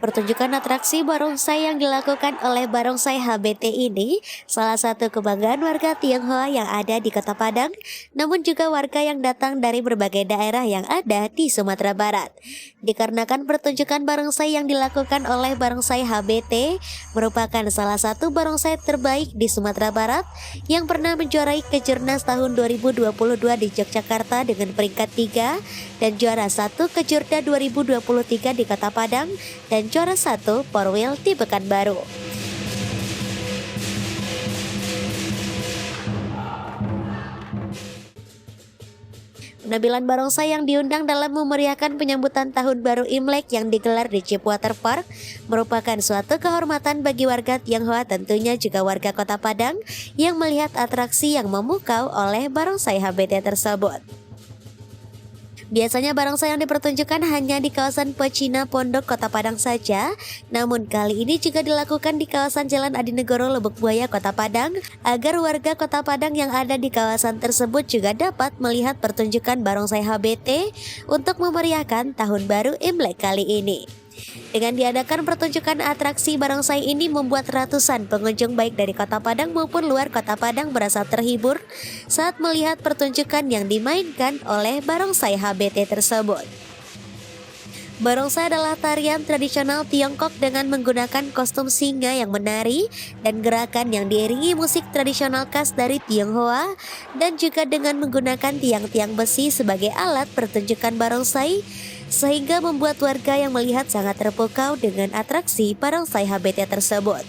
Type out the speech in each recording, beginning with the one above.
Pertunjukan atraksi barongsai yang dilakukan oleh Barongsai HBT ini salah satu kebanggaan warga Tionghoa yang ada di Kota Padang, namun juga warga yang datang dari berbagai daerah yang ada di Sumatera Barat. Dikarenakan pertunjukan barongsai yang dilakukan oleh Barongsai HBT merupakan salah satu barongsai terbaik di Sumatera Barat yang pernah menjuarai Kejurnas tahun 2022 di Yogyakarta dengan peringkat 3 dan juara 1 Kejurda 2023 di Kota Padang dan juara 1 Porwil di Pekanbaru. Penampilan barongsai yang diundang dalam memeriahkan penyambutan Tahun Baru Imlek yang digelar di Chipwater Park merupakan suatu kehormatan bagi warga Tionghoa, tentunya juga warga Kota Padang yang melihat atraksi yang memukau oleh barongsai HBT tersebut. Biasanya barongsai yang dipertunjukkan hanya di kawasan Pecina Pondok Kota Padang saja, namun kali ini juga dilakukan di kawasan Jalan Adinegoro Lubuk Buaya Kota Padang agar warga Kota Padang yang ada di kawasan tersebut juga dapat melihat pertunjukan barongsai HBT untuk memeriahkan Tahun Baru Imlek kali ini. Dengan diadakan pertunjukan atraksi barongsai ini membuat ratusan pengunjung baik dari Kota Padang maupun luar Kota Padang merasa terhibur saat melihat pertunjukan yang dimainkan oleh barongsai HBT tersebut. Barongsai adalah tarian tradisional Tiongkok dengan menggunakan kostum singa yang menari dan gerakan yang diiringi musik tradisional khas dari Tionghoa dan juga dengan menggunakan tiang-tiang besi sebagai alat pertunjukan barongsai, sehingga membuat warga yang melihat sangat terpukau dengan atraksi barongsai HBT tersebut.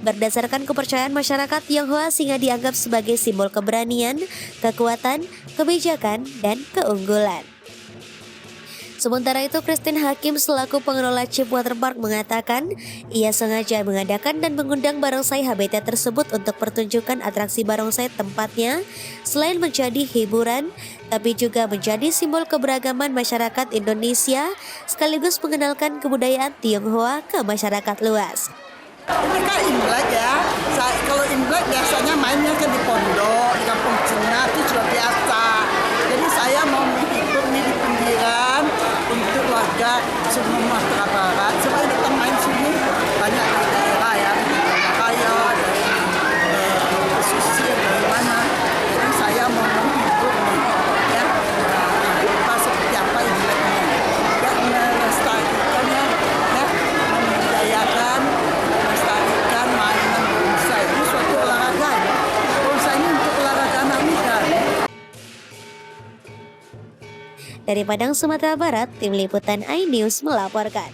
Berdasarkan kepercayaan masyarakat Tionghoa, singa dianggap sebagai simbol keberanian, kekuatan, kebijakan, dan keunggulan. Sementara itu, Christine Hakim selaku pengelola Chipwater Park mengatakan ia sengaja mengadakan dan mengundang barongsai HBT tersebut untuk pertunjukan atraksi barongsai tempatnya selain menjadi hiburan, tapi juga menjadi simbol keberagaman masyarakat Indonesia sekaligus mengenalkan kebudayaan Tionghoa ke masyarakat luas. Ini kan Imlek ya, kalau Imlek biasanya mainnya kan di pondok, di kampung Cina itu sudah biasa. Jadi saya mau menghibur nih di pinggiran untuk warga Sumatera Barat supaya kita main sini banyak di daerah ya, kaya dari pesisir dari mana. Jadi saya mau menghibur ya, kita seperti apa Imlek ini, ya melestarikan ya, membudayakan, melestarikan mainan barongsai. Ini suatu olahraga ya, barongsai ini untuk olahraga anak muda. Dari Padang, Sumatera Barat, Tim Liputan iNews melaporkan.